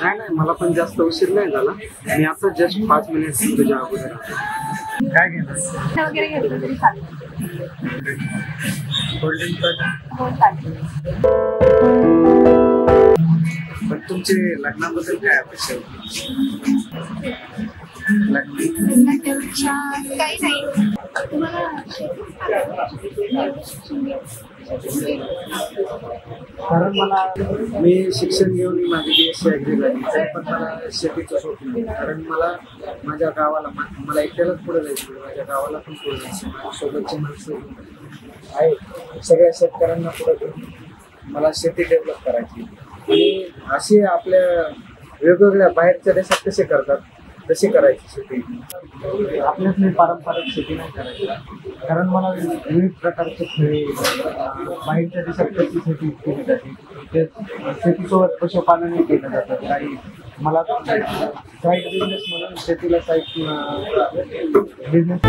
नाही मला पण जास्त उशीर नाही झाला. मी आता जस्ट 5 मिनिट तुझ्या अगोदर काय घेणार वगैरे घेतलं तरी चालेल. पण तुमचे लग्नाबद्दल काय अपेक्षा होती? काही नाही. कारण मी शिक्षण घेऊन माझी BSc ॲग्री झाली, पण मला शेतीचं स्वप्न आहे. कारण माझ्या गावाला मला एकट्यालाच पुढे जायचं, माझ्या गावाला पण पुढे जायचं. माझ्यासोबतची माणसं आहेत, सगळ्या शेतकऱ्यांना पुढे घेऊन मला शेती डेव्हलप करायची. आणि अशी आपल्या वेगवेगळ्या बाहेरच्या देशात कसे करतात तशी करायची शेती. आपल्यातली पारंपरिक शेती नाही करायची. कारण मला विविध प्रकारचे फळे बाहेरच्या देशात कशी शेती केली जाते, ते शेतीसोबत पशुपालनही केलं जातं. काही मला साईड बिझनेस म्हणून शेतीला साईड बिझनेस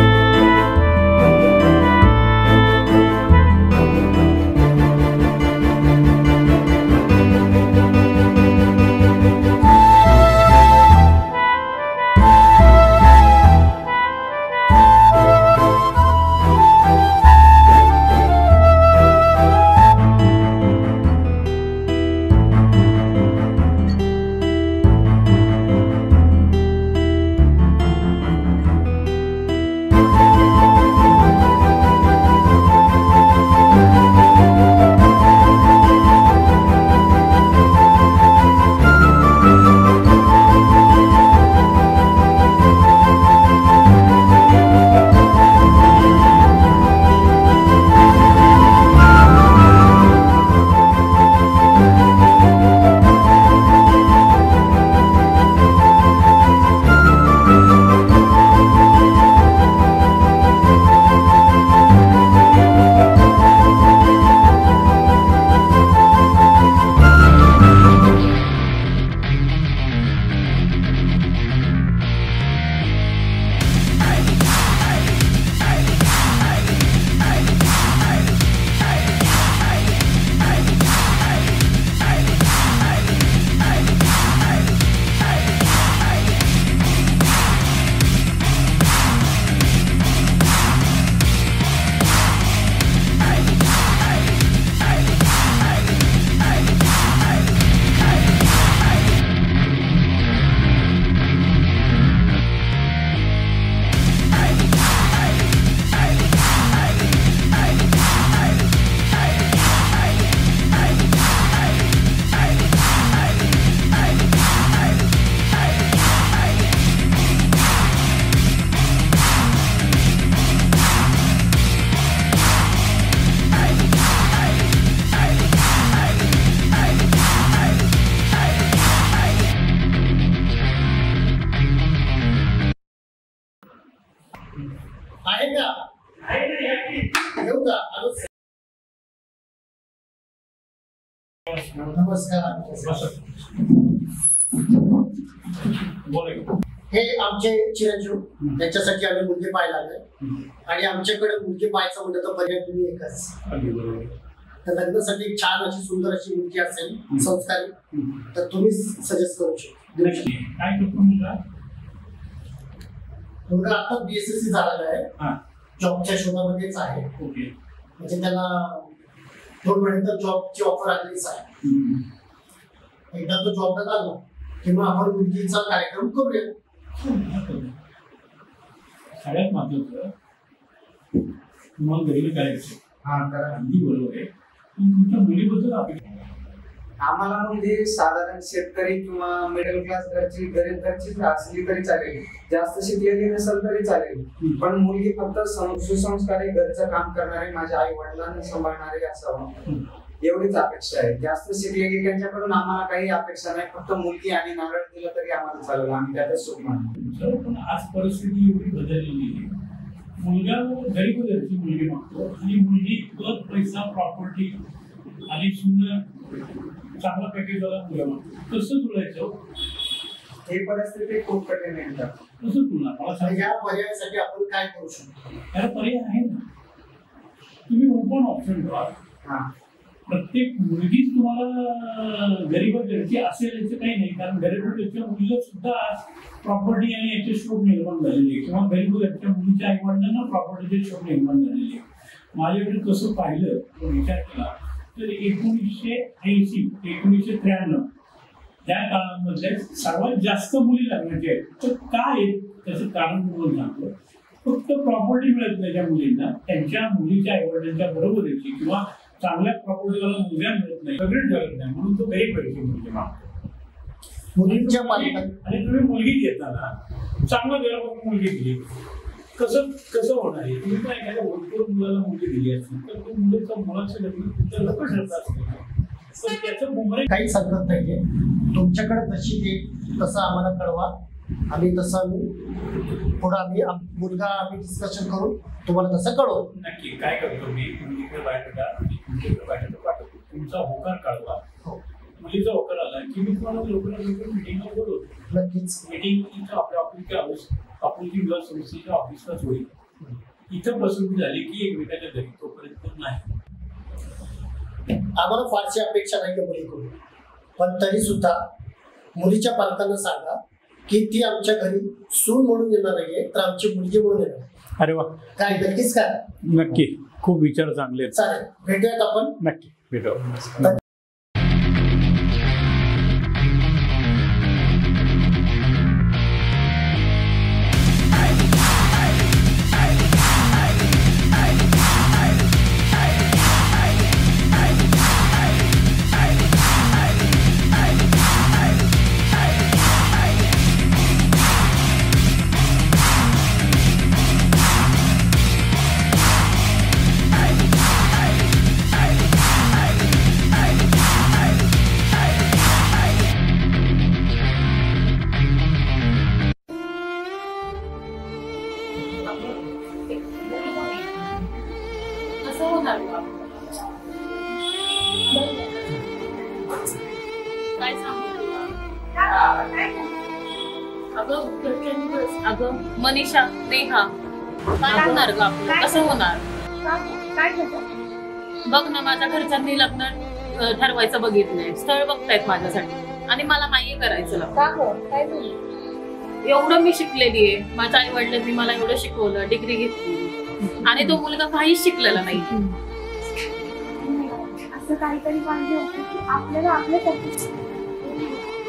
आहे का? येऊ का? नमस्कार. हे आमचे चिरंजीव, त्यांच्यासाठी आम्ही मुलगी पाहायला आलोय. आणि आमच्याकडे मुलगी पाहायचं म्हणलं तर पर्याय तुम्ही एकच. तर लग्नासाठी एक छान अशी सुंदर अशी मुलगी असेल, संस्कारी, तर तुम्ही सजेस्ट करू शकता. काय करतो मुलगा आता BSc झालेला आहे, जॉबच्या शोधामध्येच आहे. म्हणजे त्याला 2 महिन्यात जॉबची ऑफर आलेलीच आहे. एकदा तो जॉबला लागला की मग आपण मुलगीचा कार्यक्रम करूया. सगळ्यात महत्वाचं तुम्हाला घरी करायचं अगदी बरोबर आहे. तुमच्या मुलीबद्दल आम्हाला म्हणजे साधारण शेतकरी किंवा मिडल क्लास घरची गरीब घरची असली तरी चालेल, जास्त शिकलेली नसेल तरी चालेल, पण मुलगी फक्त सुसंस्कारी घरचं काम करणारे, माझ्या आई वडिलांना सांभाळणारे असावं एवढीच अपेक्षा आहे. जास्त शिकलेली त्यांच्याकडून आम्हाला काही अपेक्षा नाही, फक्त मुलगी आणि नारळ दिलं तरी आम्हाला चालेल, आम्ही त्यातच सुख मानतो. पण आज परिस्थिती एवढी बदललेली आहे, मुलगा गरीब घरची मुलगी मागतो आणि मुलगी पद पैसा प्रॉपर्टी आणि सुंदर चांगला पॅकेज वाला मुलगा मागतो. कसं तुलायचं ही परिस्थिती खूप कठीण आहे. कसं तुला मला सांग, या पर्यायासाठी आपण काय करू शकतो? याला पर्याय आहे ना. तुम्ही ओपन ऑप्शन ठेवा. प्रत्येक मुलगीच तुम्हाला गरीब घरची असेल याचं काही नाही, कारण गरीब घरच्या मुलीला सुद्धा प्रॉपर्टी आणि याचे शोध निर्माण झालेले आहे, किंवा गरीब घरच्या मुलीच्या आई वडिलांना प्रॉपर्टीचे शोध निर्माण झालेले आहे. माझ्याकडे कसं पाहिलं विचार केला तर 1980 1993 या काळामध्ये सर्वात जास्त मुली लग्नाचे आहेत. तर काय त्याचं कारण म्हणून सांगतो, फक्त प्रॉपर्टी मिळत नाही त्या मुलींना, त्यांच्या मुलीच्या आई वडिलांच्या बरोबरीची किंवा चांगल्या प्रॉपर्टीवाला मुलगा मिळत नाही, सगळे ठरत नाही, म्हणून तो गरीब घरची मुलगी मागतो. मुलींच्या पालकांना आणि तुम्ही मुलगी घेताना चांगलं घरापासून मुलगी दिली, कसं होणार आहे? तुम्ही काय एखाद्या भरपूर मुलाला मुलगी दिली असेल तर तो मुलीचा मुलाचं लग्न तुमच्या लवकर ठरत असते, पण त्याचं मुंबई काही सांगत नाहीये. तुमच्याकडे जशी येईल तसं आम्हाला कळवा, आम्ही तसं पुढे आम्ही डिस्कशन करून तुम्हाला तसं कळवू. नक्की. काय करतो मी, मुलीकडे बायोडेटा पाठवतो, तुमचा होकार काढवा. मुलीचा होकार आला की मी तुम्हाला लवकरात लवकर मिटिंगला बोलवतो. नक्कीच मिटिंग इथं आपल्या आपुलकी विकास संस्थेच्या ऑफिसलाच होईल. इथं पसंती झाली की एकमेकाच्या घरी, तोपर्यंत नाही. आम्हाला फारशी अपेक्षा नाहीये मुलीकडून, पण तरी सुद्धा मुलीच्या पालकांना सांगा की ती आमच्या घरी सून म्हणून येणार नाहीये, तर आमची मुलगी म्हणून येणार. अरे वा, काय नक्कीच काय? नक्की. खूप विचार चांगले आहेत. चालेल, भेटूयात आपण. नक्की भेटू. कसं होणार काय सांगू अगं मनीषा, नेहा, काय होणार ग आपलं? कसं होणार? बघ ना, माझ्या घरच्यांनी लग्न ठरवायचं बघितलंय, स्थळ बघतायत माझ्यासाठी आणि मला नाहीये करायचं लग्न. एवढं मी शिकलेली आहे, माझ्या आई वडिलांनी मला एवढं शिकवलं, डिग्री घेतली, आणि तो मुलगा काहीच शिकलेला नाही. असं काहीतरी पाहिजे होतं की आपल्याला आपल्यासाठी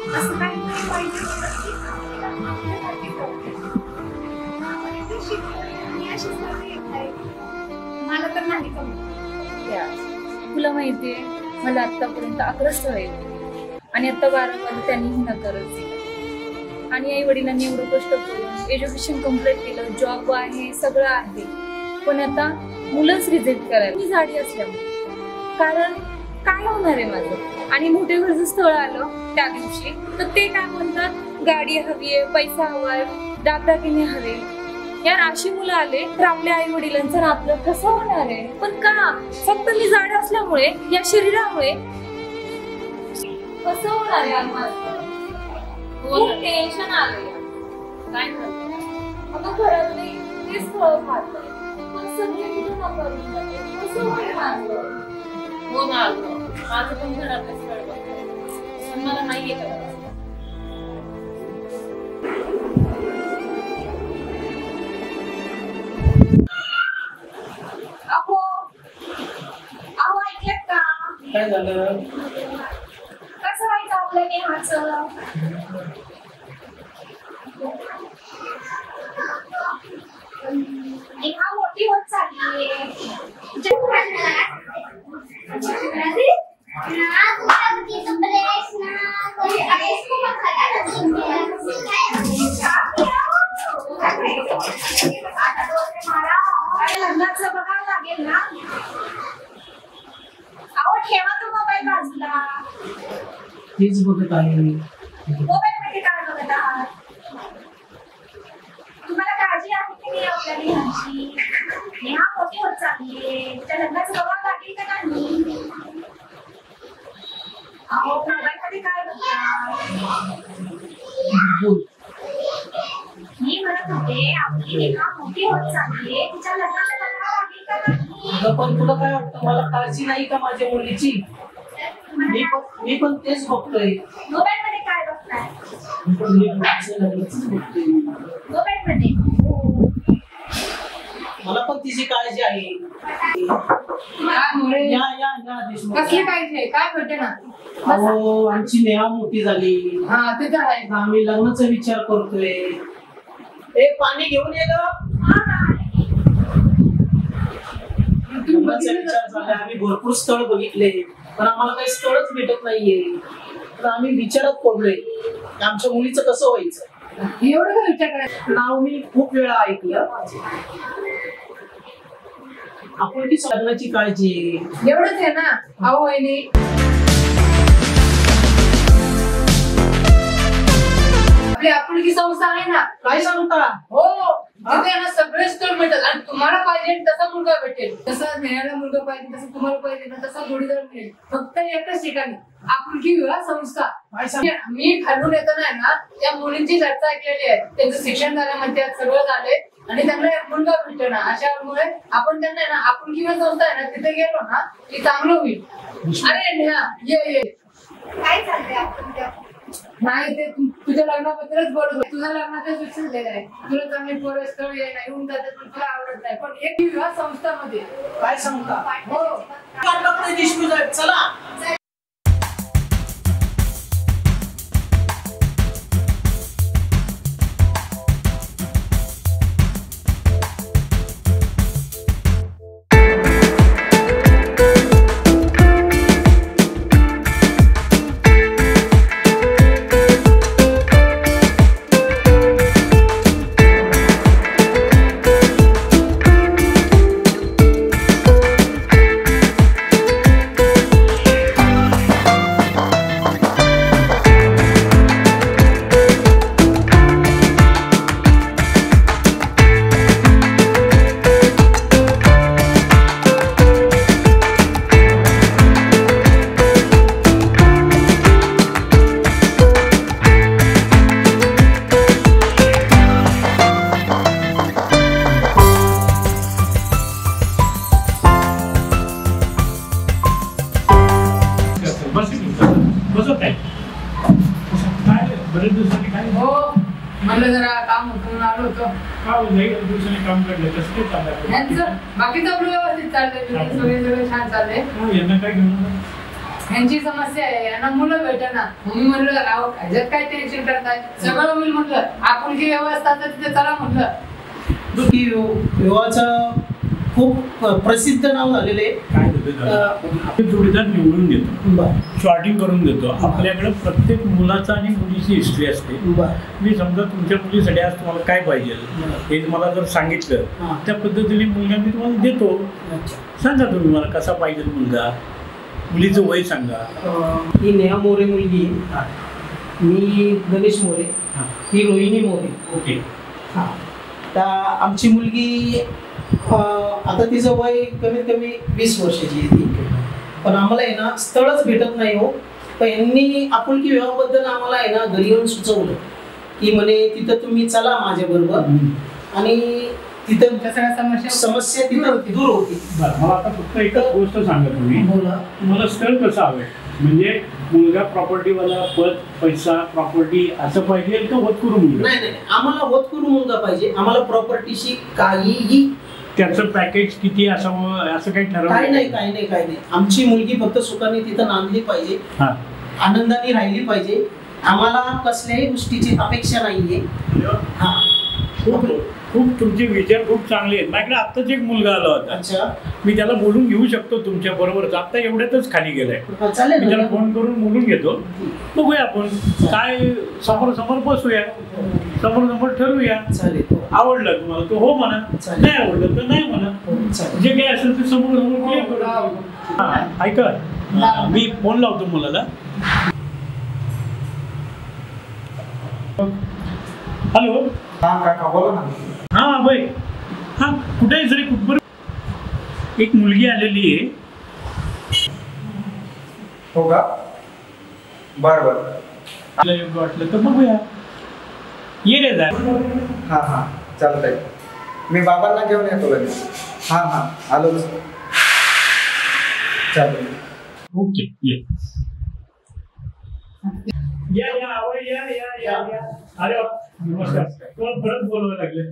असं काहीतरी पाहिजे होतं की आपल्याला आपल्यासाठी मला तर नाही तुला माहितीये, मला आतापर्यंत 11 स्थळ येते आणि आता 12 त्यांनीही नकारच दिला. आणि आई वडिलांनी एवढं कष्ट करून एज्युकेशन कम्प्लीट केलं, जॉब आहे, सगळं आहे, पण आता मुलंच रिजेक्ट करायला मी जाडी असल्यामुळे. कारण काय होणार आहे माझं? आणि मोठे घरचं स्थळ आलं त्या दिवशी तर ते काय म्हणतात, गाडी हवी आहे, पैसा हवाय, दागदागिने हवे. यार अशी मुलं आले तर आपल्या आई वडिलांचं आपलं कसं होणार आहे? पण का फक्त मी जाड असल्यामुळे, या शरीरामुळे कसं होणार आहे यार माझं? खूप टेन्शन आलंय. काय करतो आता घरात नाही, ते स्थळ खातंय, पण सगळे कुठं नकारून जाते. कसं होणार माझं? हो ना, माझं पण घरातलं स्थळ बघतंय, पण मला नाहीये करायचं. अहो ऐकलं का? काय झालं? कसं व्हायचं आपल्या नेहाचं? नेहा मोठी होत चालली लग्नाचं बघावं लागेल ना. अहो ठेवा तो मोबाईल बाजूला. तेच बघत आहे मी. मोबाईल मध्ये काय बघत आहात? तुम्हाला काळजी आहे की नाही आपल्या नेहाची? नेहा मोठी होत चाललीये, तिच्या लग्नाचं बघावं लागेल का नाही? अहो मोबाईल मध्ये काय बघता? बोल. मी म्हणत होते आपली नेहा मोठी होत चाललीये, तिच्या लग्नाचं बघावं लागेल का नाही? तुला पण तुला काय वाटतं मला काळजी नाही का माझ्या मुलीची? मी पण तेच बघतोय. मोबाईल मध्ये काय बघताय? मी पण लग्नाचं लग्नाचंच बघतोय. मोबाईल मध्ये मला पण तिची काळजी आहे. या या या देशमुख. कसली पाहिजे काय भेटे ना. अहो आमची नेहा मोठी झाली. हा ते तर आहे. आम्ही लग्नाचा विचार करतोय. ए पाणी घेऊन ये ग. लग्नाचा विचार झाला. आम्ही भरपूर स्थळ बघितले पण आम्हाला काही स्थळच भेटत नाहीये. तर आम्ही विचारात पडलोय की आमच्या मुलीचं कसं व्हायचं. एवढं काय विचार करायचं. नाव मी खूप वेळा ऐकलं. आपुलकी लग्नाची काळजी आहे. एवढंच आहे ना. अहो वहिनी आपली आपुलकी संस्था आहे ना. काय सांगता? हो तिथे ना सगळे स्थळ मिळतात आणि तुम्हाला पाहिजे तसा मुलगा भेटेल. जसं नेहाला मुलगा पाहिजे तसं तुम्हाला पाहिजे ना तसा जोडीदार मिळेल. फक्त एकच ठिकाणी आपुलकी विवाह संस्था. काय सांग? मी खालून येताना आहे ना त्या मुलींची चर्चा ऐकलेली आहे. त्यांचं शिक्षण झालं म्हणते सगळं झालंय आणि त्यांना एक मुलगा भेटतो ना. अशामुळे आपण त्यांना आहे ना आपुलकी विवाह संस्था आहे ना तिथे गेलो ना की चांगलं होईल. अरे नेहा ये काय चाललंय आपल्या? नाही ते तुझ्या लग्नाबद्दलच बोलत होते. तुझ्या लग्नाचा सुचल दिला आहे. तुला चांगली पोरं स्थळ येऊन जातात पण तुला आवडत नाही. पण एक विवाह संस्थामध्ये काय सांगता? हो देशमुख साहेब चला. हो म्हणलं जरा काम होतं आलो होतो. काम काढलं कसं काय चाललंय? यांचं बाकीचं आपलं व्यवस्थित चाललंय. सगळे छान चाललंय. यांना काय घेऊन यांची समस्या आहे. यांना मुलं भेटेना. मी म्हणलं राव ह्याच्यात काय टेन्शन करताय सगळं होईल म्हटलं. आपुलकी व्यवस्था तर तिथे चला म्हटलं. विवाहाचं खूप प्रसिद्ध नाव झालेलं आहे. काय होतं जोडीदार निवडून देतो. शॉर्टिंग करून देतो. आपल्याकडे प्रत्येक मुलाचा आणि मुलीची हिस्ट्री असते. मी समजा तुमच्या मुलीसाठी आज तुम्हाला काय पाहिजे हे मला जर सांगितलं त्या पद्धतीने मुलगा मी तुम्हाला देतो. सांगा तुम्ही मला कसा पाहिजे मुलगा. मुलीचं वय सांगा. ही नेहा मोरे मुलगी. मी गणेश मोरे. ही रोहिणी मोरे. ओके. तर आमची मुलगी आता तिचं वय कमीत कमी 20 वर्षाची आहे ती. पण आम्हाला आहे ना स्थळच भेटत नाही हो. पण यांनी आपुलकी विवाहाबद्दल आम्हाला आहे ना घरी येऊन सुचवलं की म्हणे तिथं तुम्ही चला माझ्या बरोबर आणि तिथं समस्या तिथं दूर होती. मला आता फक्त एकच गोष्ट सांगा तुम्ही. तुम्हाला स्थळ कसं हवंय म्हणजे मुलगा प्रॉपर्टीवाला पद पैसा प्रॉपर्टी असं पाहिजे का होतकरू मुलगा? नाही नाही आम्हाला होतकरू मुलगा पाहिजे. आम्हाला प्रॉपर्टीशी काहीही त्याचं पॅकेज किती असावं असं काही ठरवलं? काही नाही. आमची मुलगी फक्त सुखाने तिथं नांदली पाहिजे. आनंदाने राहिली पाहिजे आम्हाला कसल्याही गोष्टीची अपेक्षा नाहीये. हा खूप खूप तुमचे विचार खूप चांगले आहेत. माझ्याकडे आत्ताच एक मुलगा आला होता. अच्छा मी त्याला बोलून घेऊ शकतो तुमच्या बरोबरच. आता एवढ्यातच खाली गेलाय. चालेल मी त्याला ना. फोन करून बोलून घेतो. बघूया आपण काय समोर बसूया, समोर ठरवूया. चालेल. आवडलं तुम्हाला तो हो म्हणा, चालेल. नाही आवडलं तर नाही म्हणा. चालेल. जे काय असेल ते समोर क्लिअर करू. हा, ऐका मी फोन लावतो मुलाला. हॅलो. हा काका बोला ना. हा बाई, हा कुठे आहे जरी कुठपर्यंत? एक मुलगी आलेली आहे. हो का? बरं बरं. तुला योग्य वाटलं तर बघूया. ये रे जा. हां हां चालतंय. मी बाबांना घेऊन येतो घरी. हां हां आलोच. चालेल. ओके ये. या आवड या. अरे वा, नमस्कार. तुम्हाला परत बोलवायला लागले.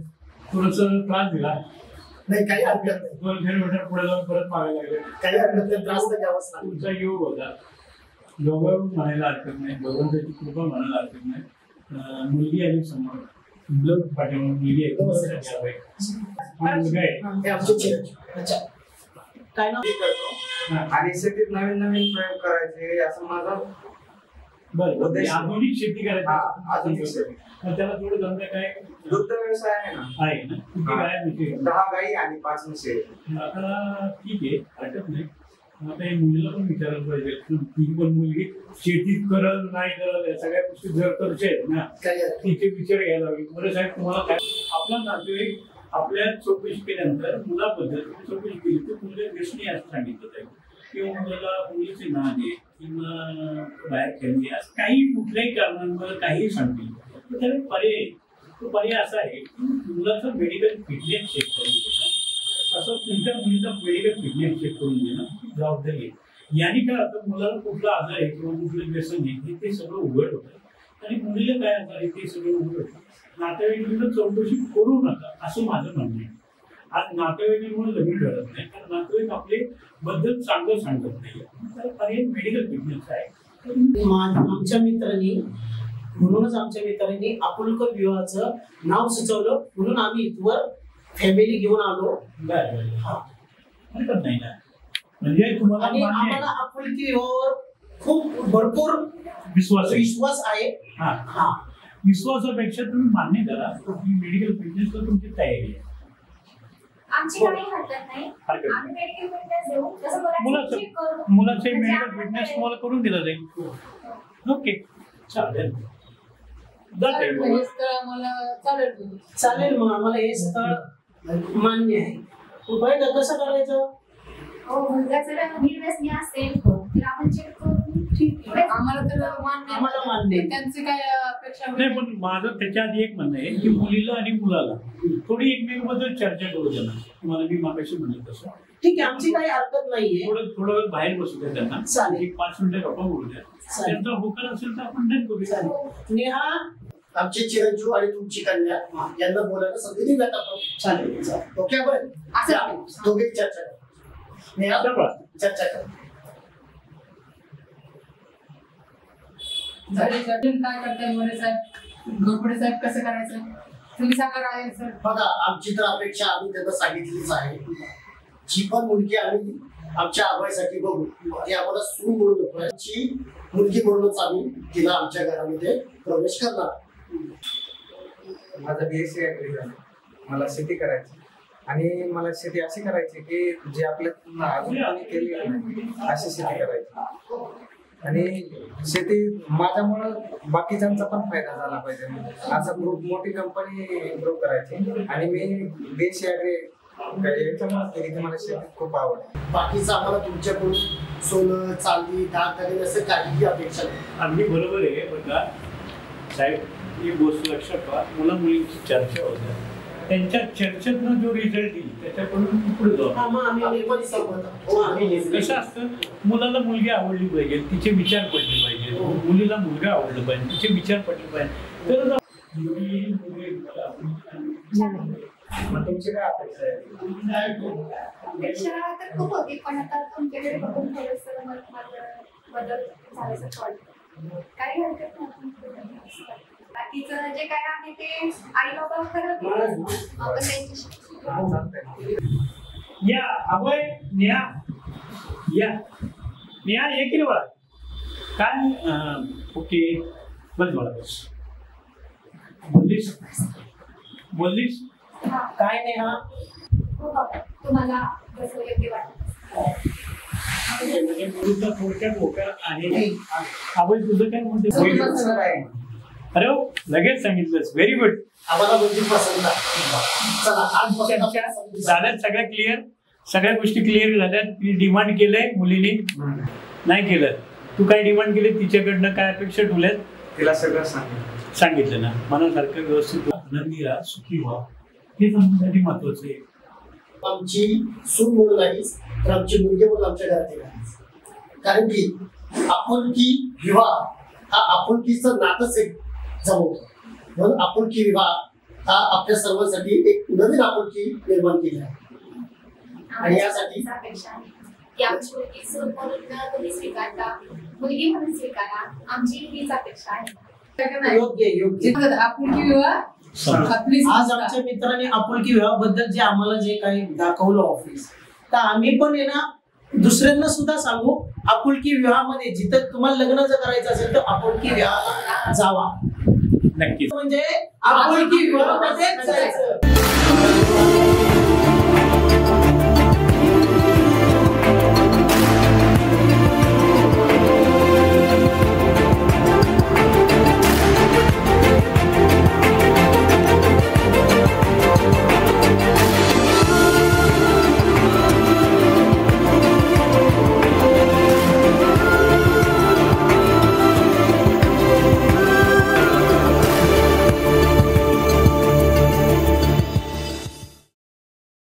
थोडस त्रास दिला. नाही काही हरकत नाही. दोन किलोमीटर पुढे जाऊन परत मागायला लागले. काही हरकत नाही. त्रास तर घ्यावाच लागतो. तुमचा योग होता. दोघं म्हणायला हरकत नाही, दोघांची कृपा म्हणायला हरकत नाही. मुलगी आली समोर, मुलं पाठीमागे मुलगी आहे. हा मुलगा आहे. हे आमचे चिरंजीव. अच्छा काय नाव? करतो आणि शेतीत नवीन नवीन प्रयोग करायचे असं माझं बरं, उद्देश. आधुनिक शेती हा, करायची. आधुनिक शेती. मग त्याला थोडं धंदा काय दुग्ध व्यवसाय आहे ना. आहे ना? किती काय म्हणजे 10 गाई आणि 5 म्हशी आहेत. आता ठीक आहे, हरकत नाही. आता हे मुलीला पण विचारायला पाहिजे की ती पण मुलगी शेतीत करल नाही करल या सगळ्या गोष्टी जर करचे आहेत ना, काही हरकत तिचे विचार घ्यायला लागेल. बरं साहेब, तुम्हाला काय आपला नातेवाईक आपल्या चौकशी केल्यानंतर मुलाबद्दल चौकशी केली तर मुलीला व्यसनी असं सांगितलं जाईल किंवा मुलाला मुलीचे नाद आहे किंवा बाहेर खेळणे असं काही कुठल्याही कारणांमुळे काहीही सांगतील तर त्याला पर्याय. तो पर्याय असा आहे की मुलाचं मेडिकल फिटनेस चेक करून देणं. असं तुमच्या मुलीचा मेडिकल फिटनेस चेक करून देणं जबाबदारी आहे. याने काय होतं, मुलाला कुठला आजार आहे किंवा कुठलं व्यसन आहे ते सगळं उघड होतं आणि मुलीला काय आजार आहे ते सगळं उघड होतं. नातेवाईकांना चौकशी करू नका असं माझं म्हणणं आहे. आज नातेवाईकांमुळे लग्न ठरत नाही, कारण नातेवाईक आपले बद्दल चांगलं सांगत नाही. तर पर्याय मेडिकल फिटनेस आहे. आमच्या मित्रांनी म्हणूनच आमच्या मित्रांनी आपुलकर विवाहाचं नाव सुचवलं म्हणून आम्ही इथवर फॅमिली घेऊन आलो. हा. हरकत नाही ना, म्हणजे तुम्हाला आणि मान्य आहे? आम्हाला आपुलकी विवाहावर खूप भरपूर विश्वास आहे. हा. हा, विश्वासापेक्षा तुम्ही मान्य करा की मेडिकल फिटनेसला तुमची तयारी आहे. आमची काही हरकत नाही. हरकत नाही. आम्ही मेडिकल फिटनेस देऊ. तसं मुलाचं check करू. मुलाचे म्हणजे मेडिकल आम्हाला फिटनेस काय- तुम्हाला करून दिलं जाईल. ओके चालेल. जाते चालेल. मग आम्हाला हे स्थळ मान्य आहे. उपाय कसं करायचं? हो, मुलगा जर निर्व्यसनी असेल तर आपण चेक करू. ठीक आहे. आम्हाला तर मान्य आम्हाला मान्य आहे. त्यांचे काय अपेक्षा नाही, पण माझं त्याच्या आधी एक म्हणणं आहे की मुलीला आणि मुलाला थोडी एकमेकांबद्दल चर्चा करू द्या ना. तुम्हाला मी मागाशी म्हणलं तसं ठीक आहे, आमची काही हरकत नाहीये. थोडं वेळ बाहेर बसू द्या त्यांना. चालेल. एक 5 मिनिटं गप्पा बोलू द्या. चालेल. त्यांचा होकार असेल तर आपण डन करूया. चालेल. नेहा आमचे चिरंजीव आणि तुमची कन्या यांना बोलायला संधी देऊयात आपण. चालेल. चालेल. ओके आपण असं या, दोघे चर्चा करू. नेहा, चर्चा करू. काय करताय मोरे साहेब, घोरपडे साहेब, कसं करायचं तुम्ही सांगा. राहील सर. बघा, आमची तर अपेक्षा आम्ही त्यांना सांगितलीच आहे. जी पण मुलगी आम्ही आमच्या आबाईसाठी बघू ती आम्हाला सून म्हणून नको. ची मुलगी म्हणूनच आम्ही तिला आमच्या घरामध्ये प्रवेश करणार. माझं BSc ऍग्री झालं. मला शेती करायची आणि मला शेती अशी करायची की जे आपल्या अजून कोणी केली नाही अशी शेती करायची. आणि शेती माझ्यामुळं बाकीच्यांचा पण फायदा झाला पाहिजे. असं ग्रुप मोठी कंपनी ग्रो करायची आणि मी BSc ऍग्री याच्यामुळे केली की मला शेतीत खूप आवड आहे. बाकीचं आम्हाला तुमच्याकडून सोनं चांदी दागदागिने असं काहीही अपेक्षा नाही. अगदी बरोबर आहे. बरं का साहेब, ही गोष्ट लक्षात ठेवा. मुला मुलींची चर्चा होत्या, त्यांच्या चर्चेतनं जो रिझल्ट येईल त्याच्याकडून पुढे जाऊ. हा, मग आम्ही आम्ही पण सहमत आहोत. कसं असतं, मुलाला मुलगी आवडली पाहिजे, तिचे विचार पडले पाहिजे. मुलीला मुलगा आवडलं पाहिजे, तिचे विचार पडले पाहिजे. तर मग तुमची काय अपेक्षा आहे? अपेक्षा तर खूप होती, पण आता तुमच्याकडे बघून थोडंसं माझं बदल झाल्यासारखं वाटतं. काही हरकत नाही. बाकीचं जे काय आहे ते आई बाबा करत आपण त्यांच्याशी. या अभय नेहा या नेहा ये की रे बाळा काय ओके बस बाळा बस बोललीस काय नाही हा हो बाबा, तुम्हाला कसं योग्य वाटतं. म्हणजे मुलीचा थोडक्यात होकार आहे. अभय तुझं काय म्हणते? अरे हो, लगेच सांगितलंस. Very good. आम्हाला मुलगी पसंत आहे. चला आज झाल्यात सगळ्या क्लिअर, सगळ्या गोष्टी क्लिअर झाल्यात. ती डिमांड केलंय मुलीने नाही केलं. तू काय डिमांड केली तिच्याकडनं, काय अपेक्षा ठेवल्यात? तिला सगळं सांगितलं ना. मनासारखं व्यवस्थित आनंदी राहा, सुखी व्हा, हे समजण्यासाठी महत्वाचं आहे. आमची सून म्हणून नाहीच तर आमची मुलगी म्हणून आमच्या घरात येणार. कारण की आपुलकी विवाह हा आपुलकीचं नातंच एक जमवतो. म्हणून आपुलकी विवाह हा आपल्या सर्वांसाठी एक नवीन आपुलकी निर्माण केली आहे. आणि यासाठी अपेक्षा आहे की आमची मुलगी सून म्हणून तुम्ही स्वीकारता, मुलगी म्हणून स्वीकारा. आमची हीच अपेक्षा आहे. योग्य आपुलकी विवाह आज आमच्या मित्राने आपुलकी विवाहाबद्दल जे आम्हाला जे काही दाखवलं ऑफिस, तर आम्ही पण आहे ना दुसऱ्यांना सुद्धा सांगू, आपुलकी विवाहामध्ये जिथं तुम्हाला लग्न जर करायचं असेल तर आपुलकी विवाहाला जावा. नक्कीच. म्हणजे आपुलकी विवाहामध्ये जायचं.